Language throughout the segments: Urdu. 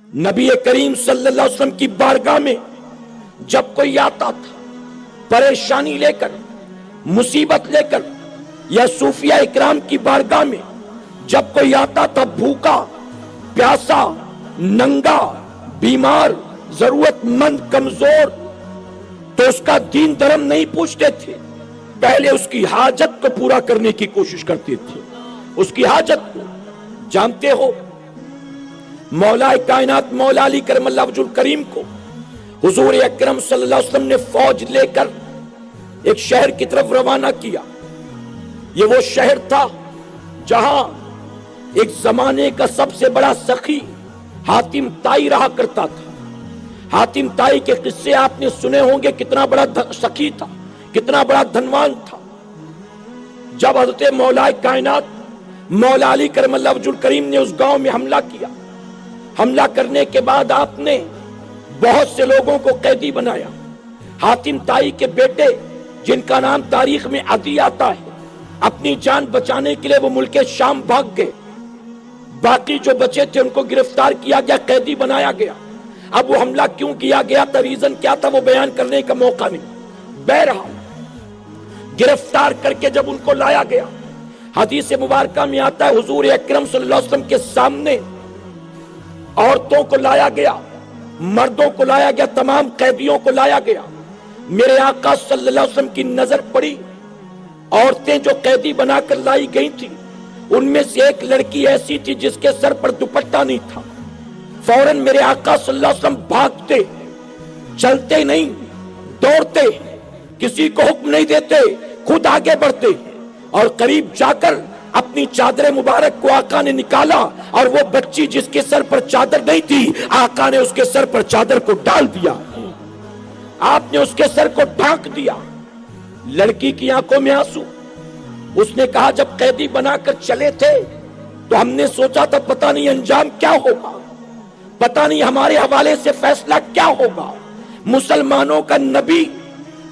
نبی کریم صلی اللہ علیہ وسلم کی بارگاہ میں جب کوئی آتا تھا پریشانی لے کر، مصیبت لے کر، یا صوفیہ اکرام کی بارگاہ میں جب کوئی آتا تھا بھوکا، پیاسا، ننگا، بیمار، ضرورت مند، کمزور، تو اس کا دین دھرم نہیں پوچھتے تھے، پہلے اس کی حاجت کو پورا کرنے کی کوشش کرتے تھے۔ اس کی حاجت کو جانتے ہو، مولا کائنات مولا علی کرم اللہ وجہ الکریم کو حضور اکرم صلی اللہ علیہ وسلم نے فوج لے کر ایک شہر کی طرف روانہ کیا۔ یہ وہ شہر تھا جہاں ایک زمانے کا سب سے بڑا سخی حاتم طائی رہا کرتا تھا۔ حاتم طائی کے قصے آپ نے سنے ہوں گے، کتنا بڑا سخی تھا، کتنا بڑا دھنوان تھا۔ جب حضرت مولا کائنات مولا علی کرم اللہ وجہ الکریم نے اس گاؤں میں حملہ کیا، حملہ کرنے کے بعد آپ نے بہت سے لوگوں کو قیدی بنایا۔ حاتم طائی کے بیٹے جن کا نام تاریخ میں عدی آتا ہے، اپنی جان بچانے کے لیے وہ ملک شام بھاگ گئے۔ باقی جو بچے تھے ان کو گرفتار کیا گیا، قیدی بنایا گیا۔ اب وہ حملہ کیوں کیا گیا تھا، ریزن کیا تھا، وہ بیان کرنے کا موقع نہیں۔ بہرحال گرفتار کر کے جب ان کو لایا گیا، حدیث مبارکہ میں آتا ہے حضور اکرم صلی اللہ علیہ وسلم کے سامنے عورتوں کو لایا گیا، مردوں کو لایا گیا، تمام قیدیوں کو لایا گیا۔ میرے آقا صلی اللہ علیہ وسلم کی نظر پڑی، عورتیں جو قیدی بنا کر لائی گئی تھی ان میں سے ایک لڑکی ایسی تھی جس کے سر پر دوپٹہ نہیں تھا۔ فوراً میرے آقا صلی اللہ علیہ وسلم بھاگتے، چلتے نہیں، دوڑتے، کسی کو حکم نہیں دیتے، خود آگے بڑھتے، اور قریب جا کر اپنی چادر مبارک کو آقا نے نکالا، اور وہ بچی جس کے سر پر چادر نہیں تھی آقا نے اس کے سر پر چادر کو ڈال دیا، آپ نے اس کے سر کو ڈھانک دیا۔ لڑکی کی آنکھوں میں آنسو۔ اس نے کہا جب قیدی بنا کر چلے تھے تو ہم نے سوچا تھا پتہ نہیں انجام کیا ہوگا، پتہ نہیں ہمارے حوالے سے فیصلہ کیا ہوگا۔ مسلمانوں کا نبی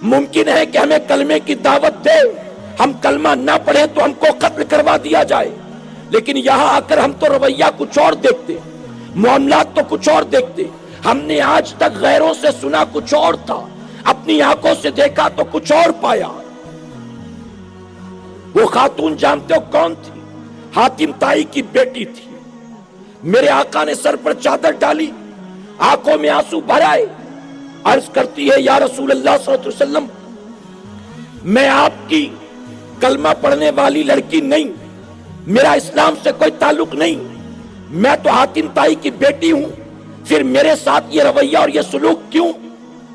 ممکن ہے کہ ہمیں کلمے کی دعوت دے، ہم کلمہ نہ پڑھے تو ہم کو قتل کروا دیا جائے، لیکن یہاں آ کر ہم تو رویہ کچھ اور دیکھتے، معاملات تو کچھ اور دیکھتے۔ ہم نے آج تک غیروں سے سنا کچھ اور تھا، اپنی آنکھوں سے دیکھا تو کچھ اور پایا۔ وہ خاتون جانتے ہو کون تھی؟ حاتم طائی کی بیٹی تھی۔ میرے آقا نے سر پر چادر ڈالی، آنکھوں میں آنسو بھر آئے، عرض کرتی ہے یا رسول اللہ صلی اللہ علیہ وسلم، میں آپ کی کلمہ پڑھنے والی لڑکی نہیں، میرا اسلام سے کوئی تعلق نہیں، میں تو حاتم طائی کی بیٹی ہوں، پھر میرے ساتھ یہ رویہ اور یہ سلوک کیوں؟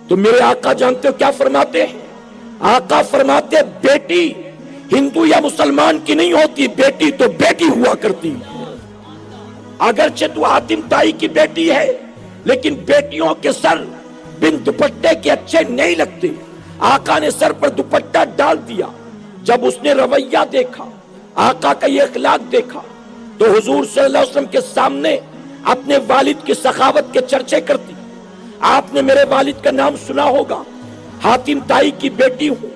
تو میرے آقا جانتے ہو کیا فرماتے ہیں؟ آقا فرماتے بیٹی ہندو یا مسلمان کی نہیں ہوتی، بیٹی تو بیٹی ہوا کرتی۔ اگرچہ تو حاتم طائی کی بیٹی ہے لیکن بیٹیوں کے سر بن دوپٹے کے اچھے نہیں لگتے۔ آقا نے سر پر دوپٹہ ڈال دیا۔ جب اس نے رویہ دیکھا، آقا کا یہ اخلاق دیکھا، تو حضور صلی اللہ علیہ وسلم کے سامنے اپنے والد کی سخاوت کے چرچے کرتی۔ آپ نے میرے والد کا نام سنا ہوگا، حاتم طائی کی بیٹی ہوں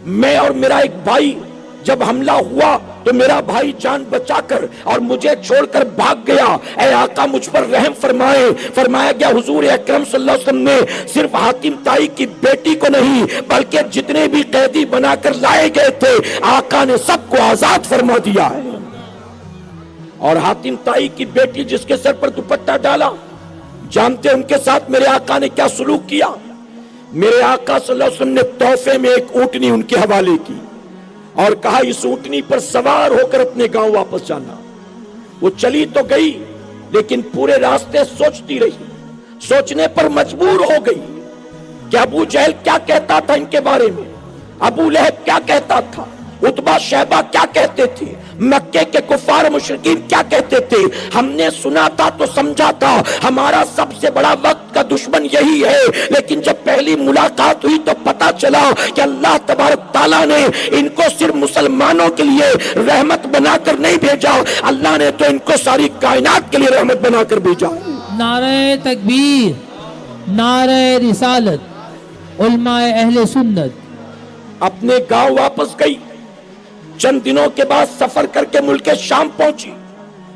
میں، اور میرا ایک بھائی جب حملہ ہوا تو میرا بھائی جان بچا کر اور مجھے چھوڑ کر بھاگ گیا، اے آقا مجھ پر رحم فرمائے۔ فرمایا گیا حضور اکرم صلی اللہ علیہ وسلم نے صرف حاتم طائی کی بیٹی کو نہیں بلکہ جتنے بھی قیدی بنا کر لائے گئے تھے آقا نے سب کو آزاد فرما دیا ہے۔ اور حاتم طائی کی بیٹی جس کے سر پر دوپٹہ ڈالا، جانتے ان کے ساتھ میرے آقا نے کیا سلوک کیا؟ میرے آقا صلی اللہ علیہ وسلم نے تحفے میں ایک اونٹنی ان کے حوالے کی اور کہا اس اونٹنی پر سوار ہو کر اپنے گاؤں واپس جانا۔ وہ چلی تو گئی لیکن پورے راستے سوچتی رہی، سوچنے پر مجبور ہو گئی کہ ابو جہل کیا کہتا تھا ان کے بارے میں، ابو لہب کیا کہتا تھا، عتبہ شیبہ کیا کہتے تھے، مکے کے کفار مشرکین کیا کہتے تھے۔ ہم نے سنا تھا تو سمجھا تھا ہمارا سب سے بڑا وقت کا دشمن یہی ہے، لیکن جب پہلی ملاقات ہوئی تو پتا چلا کہ اللہ تبارک تعالیٰ نے ان کو صرف مسلمانوں کے لیے رحمت بنا کر نہیں بھیجا، اللہ نے تو ان کو ساری کائنات کے لیے رحمت بنا کر بھیجا۔ نعرہ تکبیر، نعرہ رسالت، علماء اہل سنت۔ اپنے گاؤں واپس گئی، چند دنوں کے بعد سفر کر کے ملک شام پہنچی۔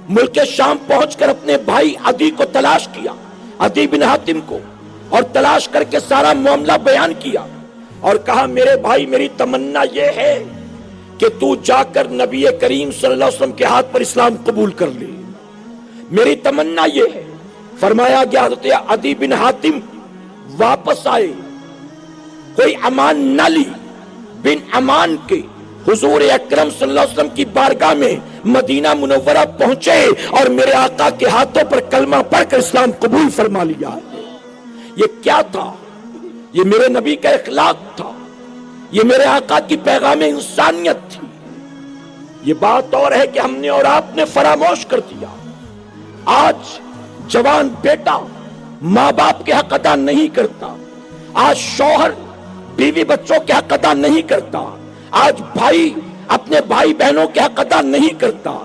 ملک شام پہنچ کر اپنے بھائی عدی کو تلاش کیا، عدی بن حاتم کو اور تلاش کر کے سارا معاملہ بیان کیا اور کہا میرے بھائی میری تمنا یہ ہے کہ تو جا کر نبی کریم صلی اللہ علیہ وسلم کے ہاتھ پر اسلام قبول کر لے، میری تمنا یہ ہے۔ فرمایا گیا حضرت عدی بن حاتم واپس آئے، کوئی امان نہ لی، بن امان کے حضور اکرم صلی اللہ علیہ وسلم کی بارگاہ میں مدینہ منورہ پہنچے اور میرے آقا کے ہاتھوں پر کلمہ پڑھ کر اسلام قبول فرما لیا۔ یہ کیا تھا؟ یہ میرے نبی کا اخلاق تھا، یہ میرے آقا کی پیغام انسانیت تھی۔ یہ بات اور ہے کہ ہم نے اور آپ نے فراموش کر دیا۔ آج جوان بیٹا ماں باپ کے حق ادا نہیں کرتا، آج شوہر بیوی بچوں کے حق ادا نہیں کرتا، آج بھائی اپنے بھائی بہنوں کے حق ادا نہیں کرتا،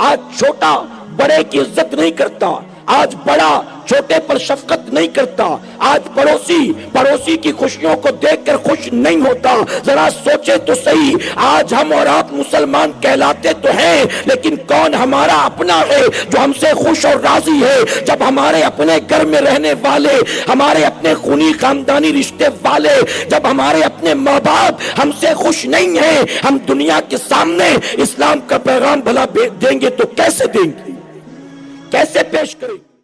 آج چھوٹا بڑے کی عزت نہیں کرتا، آج بڑا چھوٹے پر شفقت نہیں کرتا، آج پڑوسی کی خوشیوں کو دیکھ کر خوش نہیں ہوتا۔ ذرا سوچے تو صحیح، آج ہم اور آپ مسلمان کہلاتے تو ہیں، لیکن کون ہمارا اپنا ہے جو ہم سے خوش اور راضی ہے؟ جب ہمارے اپنے گھر میں رہنے والے، ہمارے اپنے خونی خاندانی رشتے والے، جب ہمارے اپنے ماں باپ ہم سے خوش نہیں ہیں، ہم دنیا کے سامنے اسلام کا پیغام بھلا دیں گے تو کیسے دیں گے، کیسے پیش کریں گے؟